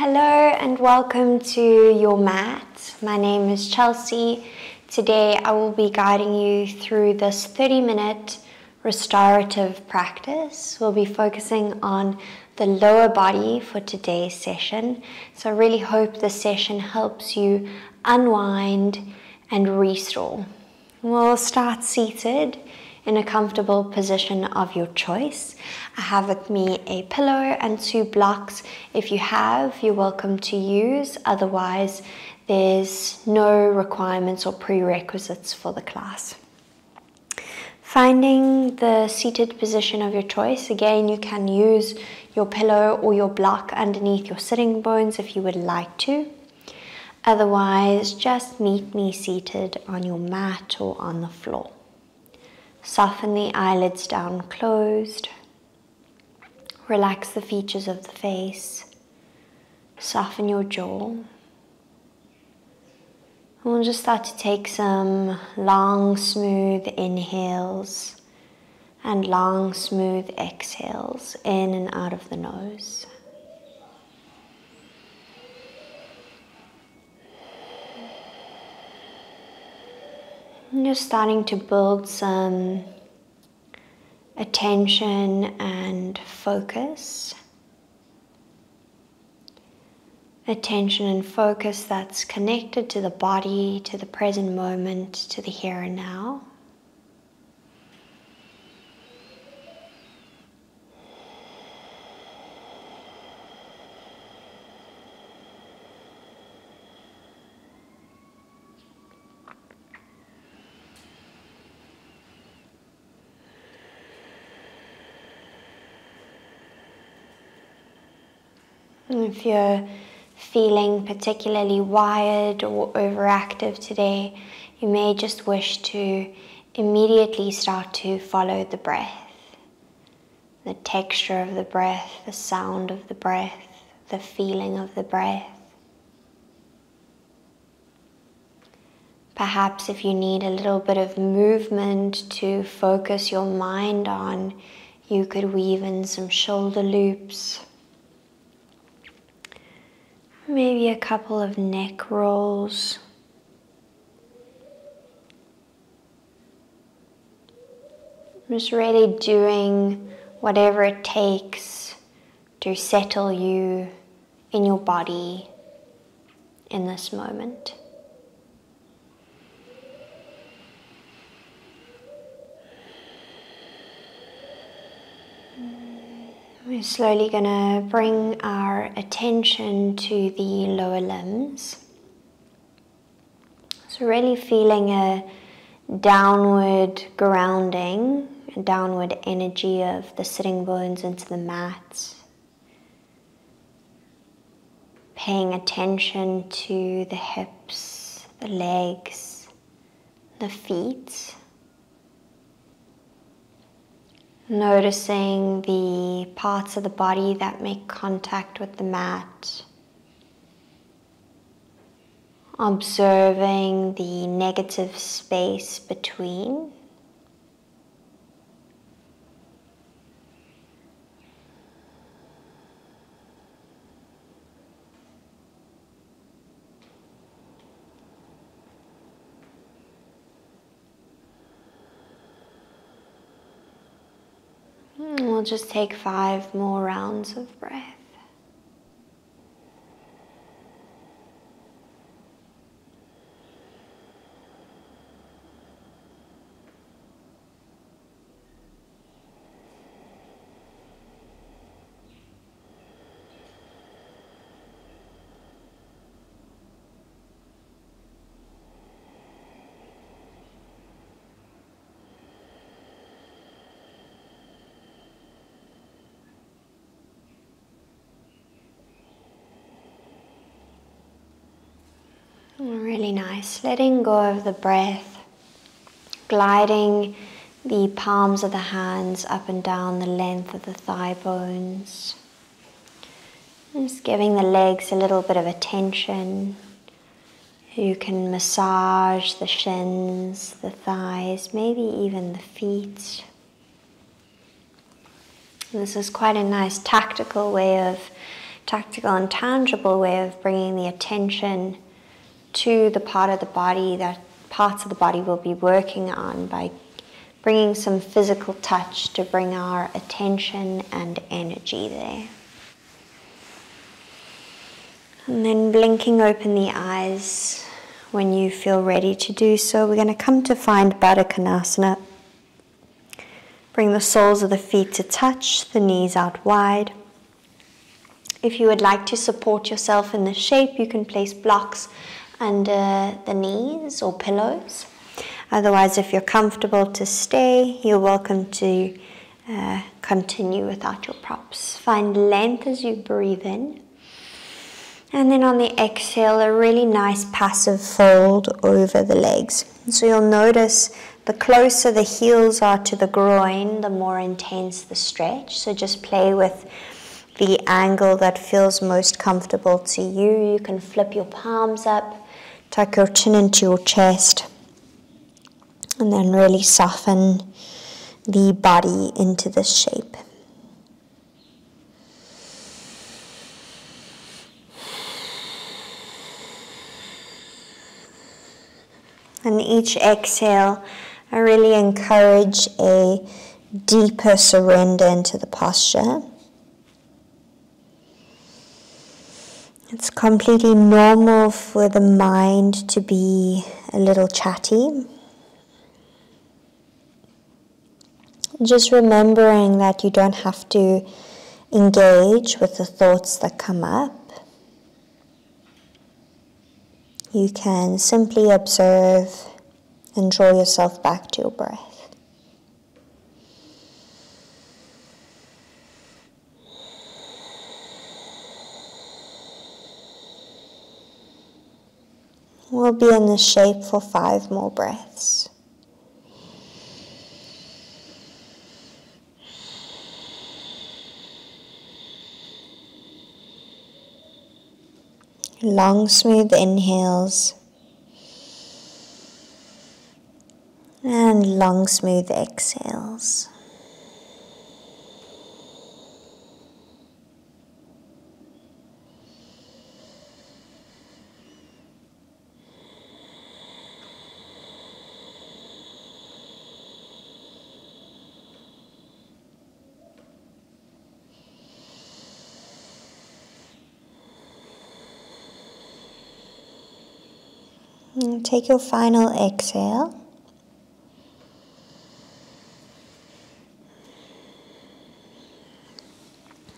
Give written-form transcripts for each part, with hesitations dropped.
Hello and welcome to your mat. My name is Chelsea. Today I will be guiding you through this 30-minute restorative practice. We'll be focusing on the lower body for today's session. So I really hope this session helps you unwind and restore. We'll start seated in a comfortable position of your choice. I have with me a pillow and 2 blocks. If you have, you're welcome to use. Otherwise, there's no requirements or prerequisites for the class. Finding the seated position of your choice. Again, you can use your pillow or your block underneath your sitting bones if you would like to. Otherwise, just meet me seated on your mat or on the floor. Soften the eyelids down closed. Relax the features of the face. Soften your jaw. And we'll just start to take some long, smooth inhales and long, smooth exhales in and out of the nose. And you're starting to build some attention and focus. Attention and focus that's connected to the body, to the present moment, to the here and now. If you're feeling particularly wired or overactive today, you may just wish to immediately start to follow the breath. The texture of the breath, the sound of the breath, the feeling of the breath. Perhaps if you need a little bit of movement to focus your mind on, you could weave in some shoulder loops. Maybe a couple of neck rolls. Just really doing whatever it takes to settle you in your body in this moment. We're slowly going to bring our attention to the lower limbs. So really feeling a downward grounding, a downward energy of the sitting bones into the mat. Paying attention to the hips, the legs, the feet. Noticing the parts of the body that make contact with the mat. Observing the negative space between. We'll just take 5 more rounds of breath. Really nice. Letting go of the breath, gliding the palms of the hands up and down the length of the thigh bones. Just giving the legs a little bit of attention. You can massage the shins, the thighs, maybe even the feet. This is quite a nice tactical way of tactical and tangible way of bringing the attention to the part of the body that parts of the body we'll be working on, by bringing some physical touch to bring our attention and energy there. And then blinking open the eyes when you feel ready to do so. We're going to come to find Baddha Konasana. Bring the soles of the feet to touch, the knees out wide. If you would like to support yourself in this shape, you can place blocks under the knees or pillows. Otherwise, if you're comfortable to stay, you're welcome to continue without your props. Find length as you breathe in. And then on the exhale, a really nice passive fold over the legs. So you'll notice the closer the heels are to the groin, the more intense the stretch. So just play with the angle that feels most comfortable to you. You can flip your palms up, tuck your chin into your chest, and then really soften the body into this shape. And each exhale, I really encourage a deeper surrender into the posture. It's completely normal for the mind to be a little chatty. Just remembering that you don't have to engage with the thoughts that come up. You can simply observe and draw yourself back to your breath. We'll be in this shape for 5 more breaths. Long, smooth inhales and long, smooth exhales. And take your final exhale.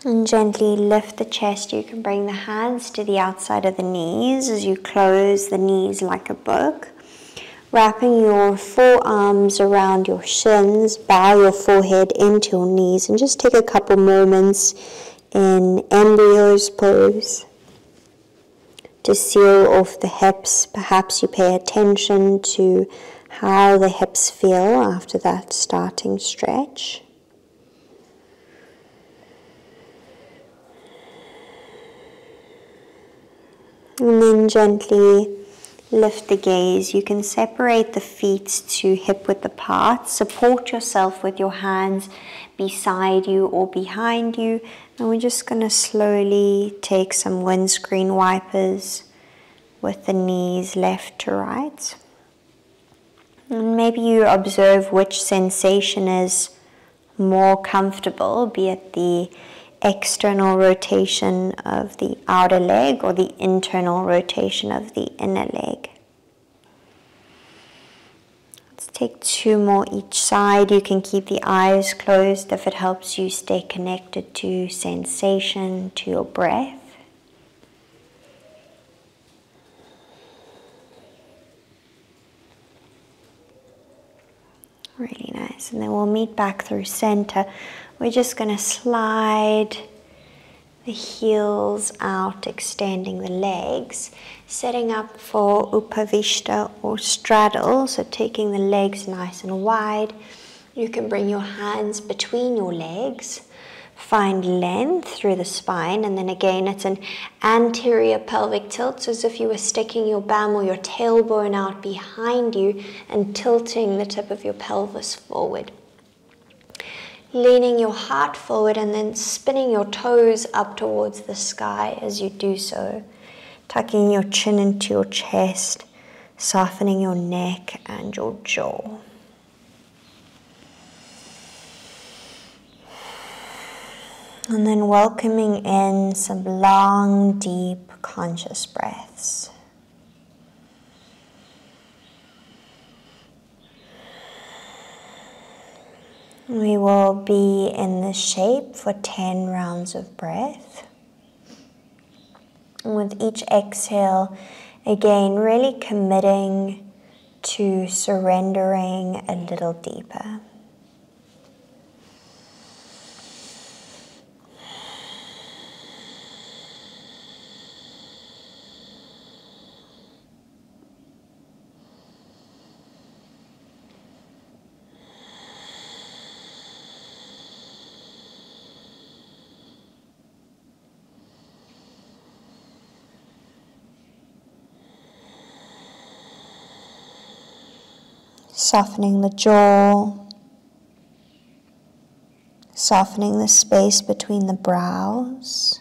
And gently lift the chest. You can bring the hands to the outside of the knees as you close the knees like a book. Wrapping your forearms around your shins, bow your forehead into your knees, and just take a couple moments in embryo's pose to seal off the hips. Perhaps you pay attention to how the hips feel after that starting stretch. And then gently lift the gaze. You can separate the feet to hip-width apart. Support yourself with your hands beside you or behind you. And we're just going to slowly take some windscreen wipers with the knees left to right. And maybe you observe which sensation is more comfortable, be it the external rotation of the outer leg or the internal rotation of the inner leg. Let's take 2 more each side. You can keep the eyes closed if it helps you stay connected to sensation, to your breath. Really nice. And then we'll meet back through center. We're just going to slide the heels out, extending the legs, setting up for Upavishta or straddle, so taking the legs nice and wide. You can bring your hands between your legs, find length through the spine, and then again it's an anterior pelvic tilt, so as if you were sticking your bum or your tailbone out behind you and tilting the tip of your pelvis forward. Leaning your heart forward and then spinning your toes up towards the sky as you do so. Tucking your chin into your chest, softening your neck and your jaw. And then welcoming in some long, deep, conscious breaths. We will be in this shape for 10 rounds of breath. And with each exhale, again, really committing to surrendering a little deeper. Softening the jaw, softening the space between the brows.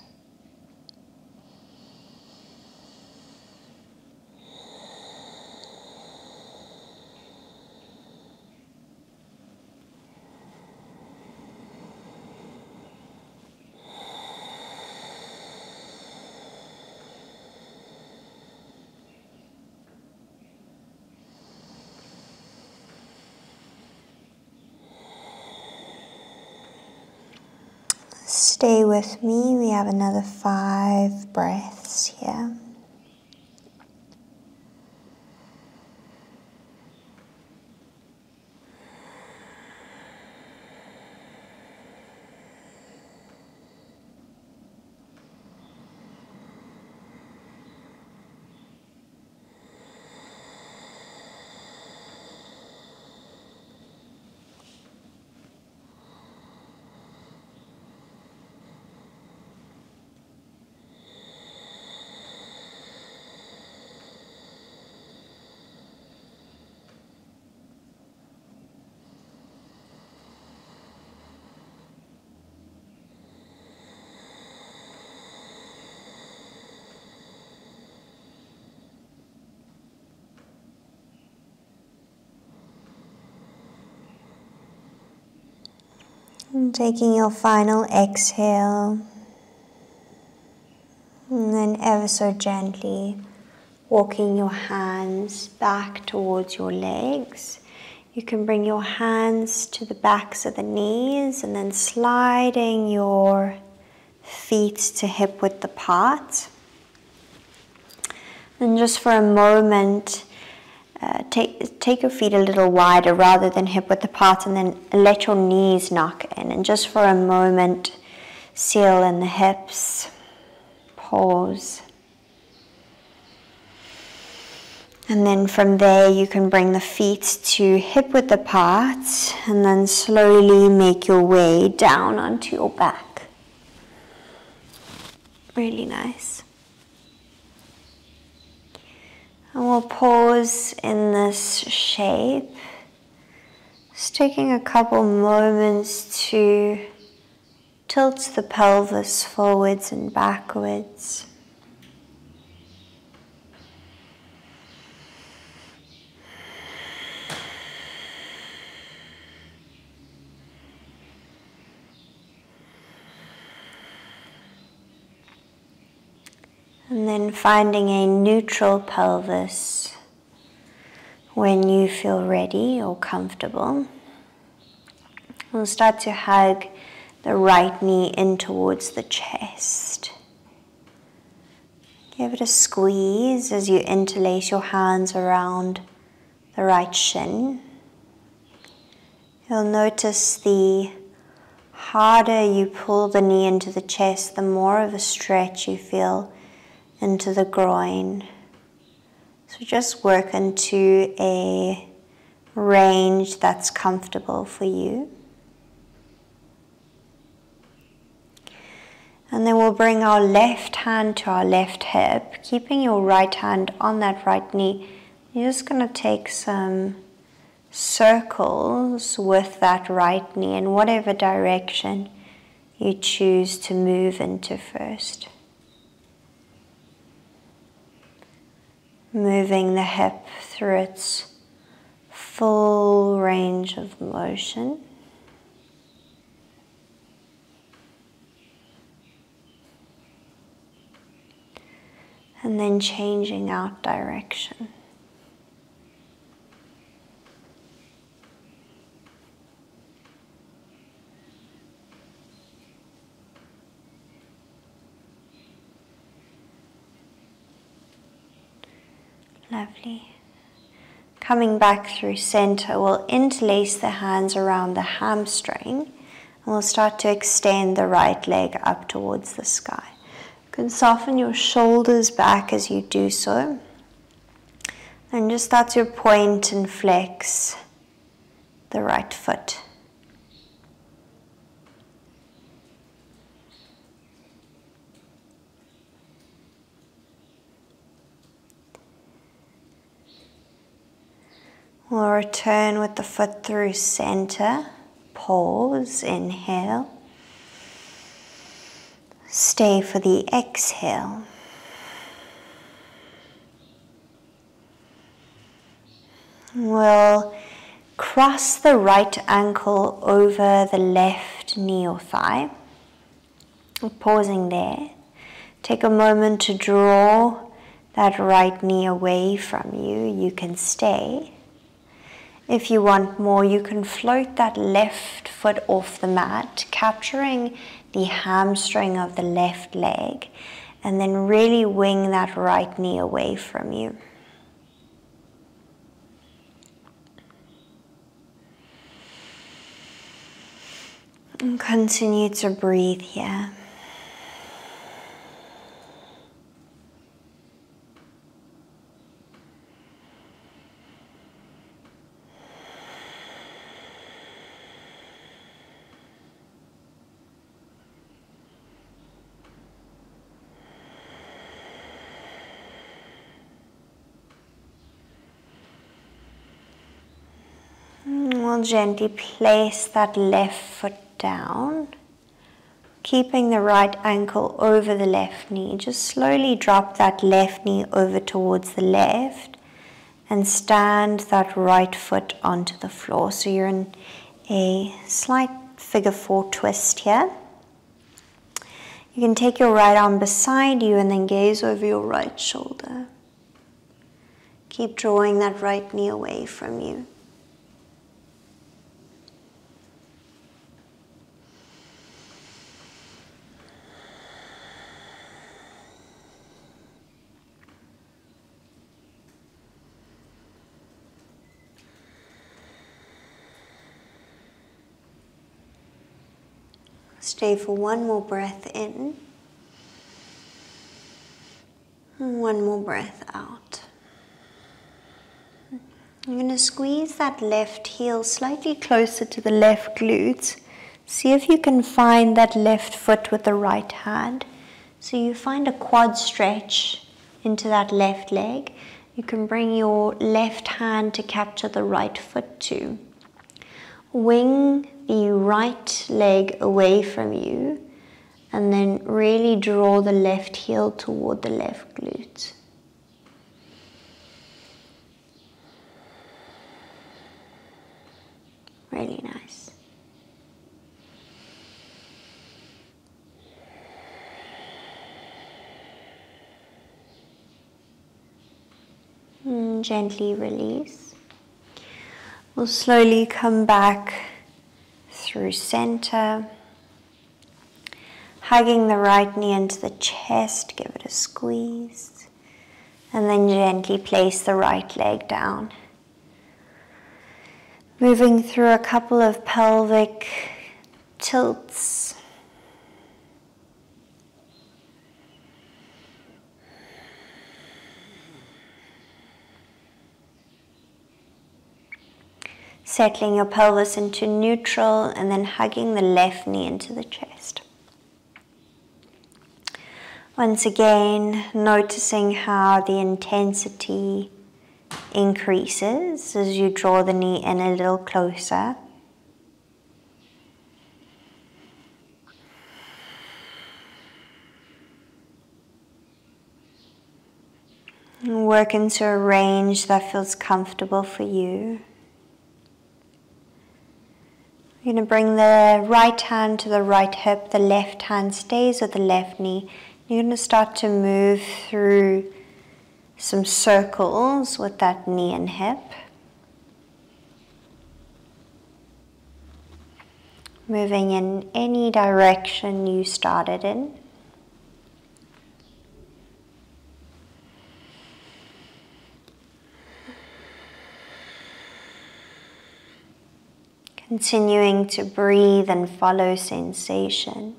Stay with me, we have another 5 breaths here. And taking your final exhale, and then ever so gently walking your hands back towards your legs. You can bring your hands to the backs of the knees and then sliding your feet to hip width apart. And just for a moment, take your feet a little wider rather than hip width apart, and then let your knees knock in. And just for a moment, seal in the hips, pause. And then from there you can bring the feet to hip width apart and then slowly make your way down onto your back. Really nice. And we'll pause in this shape, just taking a couple moments to tilt the pelvis forwards and backwards. And then finding a neutral pelvis when you feel ready or comfortable. We'll start to hug the right knee in towards the chest. Give it a squeeze as you interlace your hands around the right shin. You'll notice the harder you pull the knee into the chest, the more of a stretch you feel into the groin. So just work into a range that's comfortable for you. And then we'll bring our left hand to our left hip, keeping your right hand on that right knee. You're just going to take some circles with that right knee in whatever direction you choose to move into first. Moving the hip through its full range of motion. And then changing out direction. Lovely. Coming back through center, we'll interlace the hands around the hamstring and we'll start to extend the right leg up towards the sky. You can soften your shoulders back as you do so. And just start to point and flex the right foot. We'll return with the foot through center. Pause, inhale. Stay for the exhale. We'll cross the right ankle over the left knee or thigh. Pausing there. Take a moment to draw that right knee away from you. You can stay. If you want more, you can float that left foot off the mat, capturing the hamstring of the left leg, and then really wing that right knee away from you. And continue to breathe here. We'll gently place that left foot down, keeping the right ankle over the left knee. Just slowly drop that left knee over towards the left and stand that right foot onto the floor. So you're in a slight figure 4 twist here. You can take your right arm beside you and then gaze over your right shoulder. Keep drawing that right knee away from you. Stay for one more breath in, and one more breath out. You're going to squeeze that left heel slightly closer to the left glutes. See if you can find that left foot with the right hand. So you find a quad stretch into that left leg. You can bring your left hand to capture the right foot too. Wing the right leg away from you and then really draw the left heel toward the left glute. Really nice. And gently release. We'll slowly come back through center, hugging the right knee into the chest, give it a squeeze, and then gently place the right leg down. Moving through a couple of pelvic tilts. Settling your pelvis into neutral and then hugging the left knee into the chest. Once again, noticing how the intensity increases as you draw the knee in a little closer. And work into a range that feels comfortable for you. You're going to bring the right hand to the right hip, the left hand stays with the left knee. You're going to start to move through some circles with that knee and hip. Moving in any direction you started in. Continuing to breathe and follow sensation.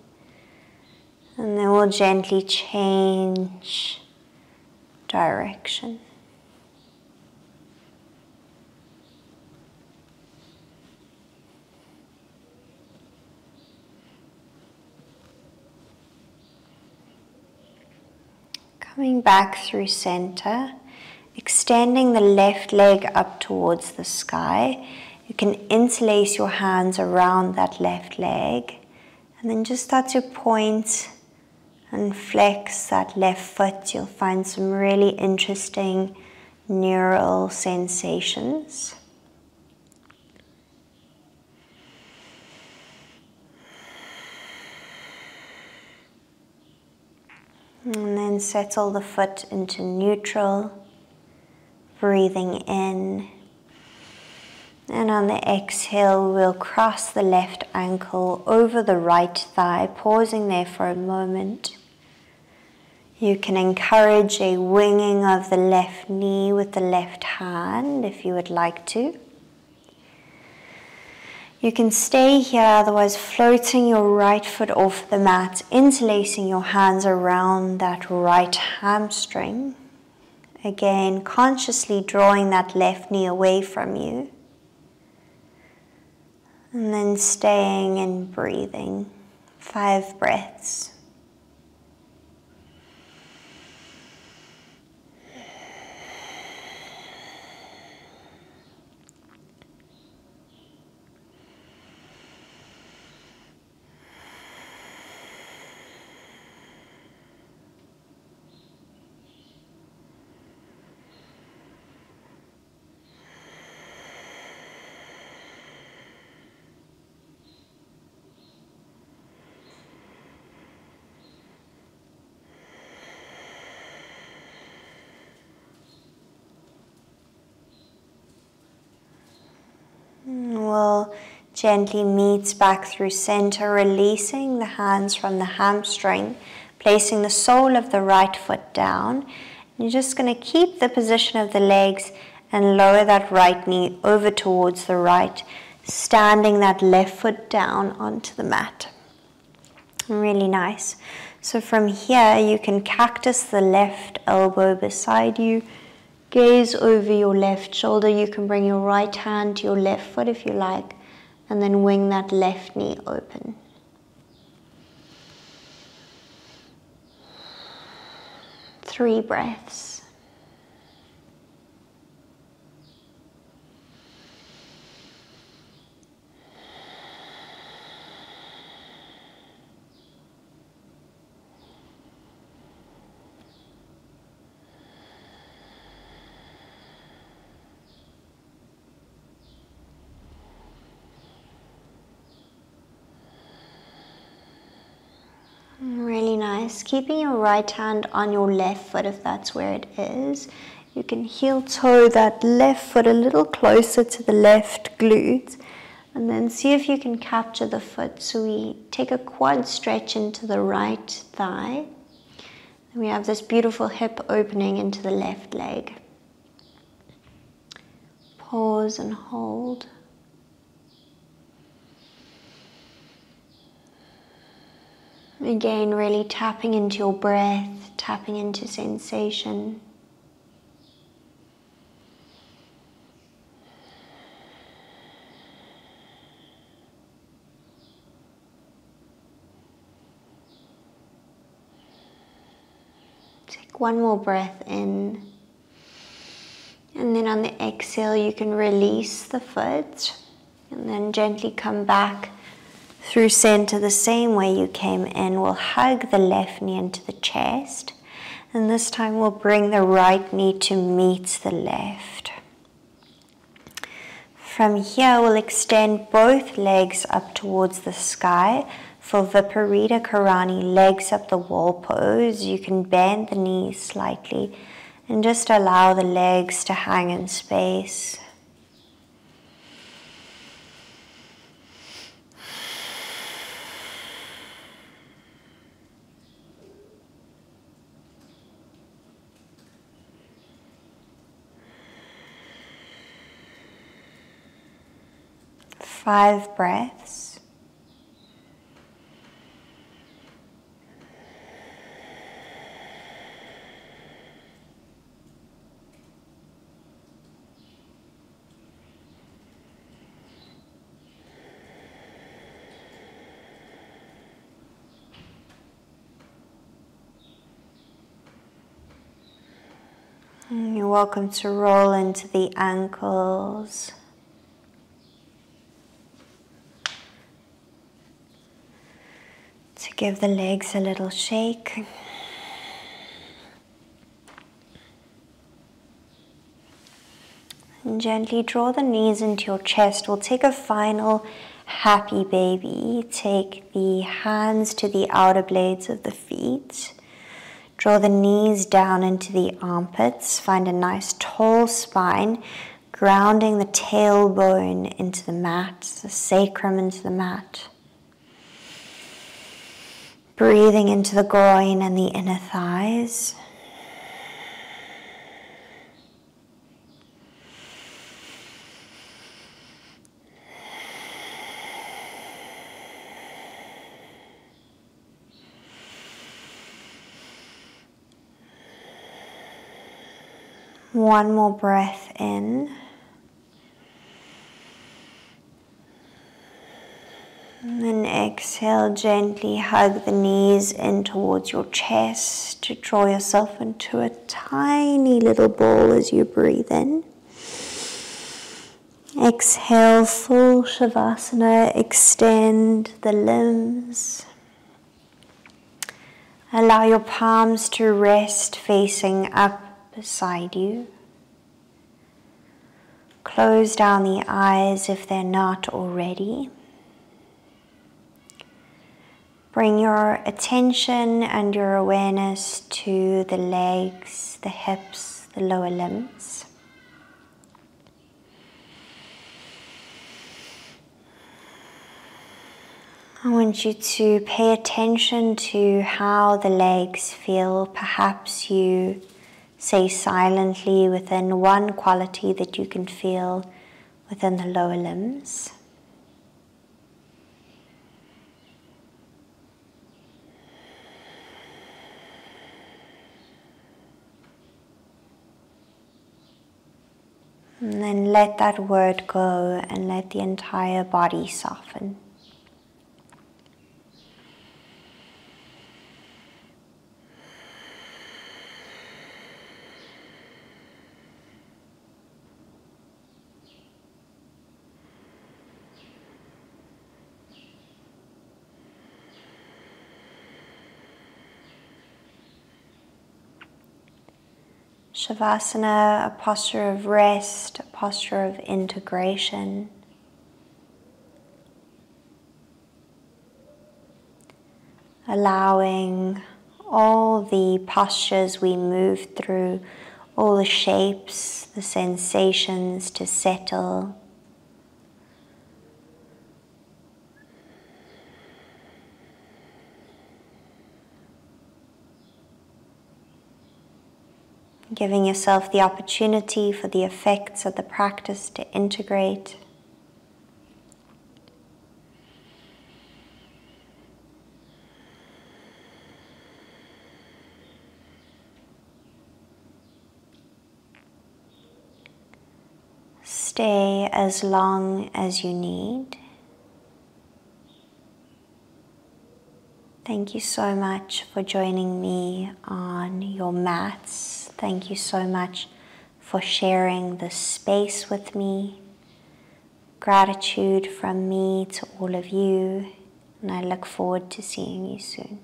And then we'll gently change direction. Coming back through center, extending the left leg up towards the sky. You can interlace your hands around that left leg and then just start to point and flex that left foot. You'll find some really interesting neural sensations. And then settle the foot into neutral, breathing in. And on the exhale, we'll cross the left ankle over the right thigh, pausing there for a moment. You can encourage a winging of the left knee with the left hand if you would like to. You can stay here, otherwise floating your right foot off the mat, interlacing your hands around that right hamstring. Again, consciously drawing that left knee away from you. And then staying and breathing. 5 breaths. We'll gently meet back through center, releasing the hands from the hamstring, placing the sole of the right foot down. You're just going to keep the position of the legs and lower that right knee over towards the right, standing that left foot down onto the mat. Really nice. So from here, you can cactus the left elbow beside you. Gaze over your left shoulder. You can bring your right hand to your left foot if you like, and then wing that left knee open. Three breaths. Really nice. Keeping your right hand on your left foot if that's where it is. You can heel toe that left foot a little closer to the left glute and then see if you can capture the foot. So we take a quad stretch into the right thigh. And we have this beautiful hip opening into the left leg. Pause and hold. Again, really tapping into your breath, tapping into sensation. Take one more breath in And then on the exhale, you can release the foot and then gently come back through center the same way you came in. We'll hug the left knee into the chest, and this time we'll bring the right knee to meet the left. From here, we'll extend both legs up towards the sky for Viparita Karani, legs up the wall pose. You can bend the knees slightly and just allow the legs to hang in space. Five breaths. And you're welcome to roll into the ankles. To give the legs a little shake. And gently draw the knees into your chest. We'll take a final happy baby. Take the hands to the outer blades of the feet. Draw the knees down into the armpits. Find a nice tall spine, grounding the tailbone into the mat, the sacrum into the mat. Breathing into the groin and the inner thighs. One more breath in. And then exhale, gently hug the knees in towards your chest to draw yourself into a tiny little ball as you breathe in. Exhale, full Shavasana, extend the limbs. Allow your palms to rest facing up beside you. Close down the eyes if they're not already. Bring your attention and your awareness to the legs, the hips, the lower limbs. I want you to pay attention to how the legs feel. Perhaps you say silently within one quality that you can feel within the lower limbs. And then let that word go and let the entire body soften. Shavasana, a posture of rest, a posture of integration. Allowing all the postures we move through, all the shapes, the sensations to settle. Giving yourself the opportunity for the effects of the practice to integrate. Stay as long as you need. Thank you so much for joining me on your mats. Thank you so much for sharing this space with me. Gratitude from me to all of you, and I look forward to seeing you soon.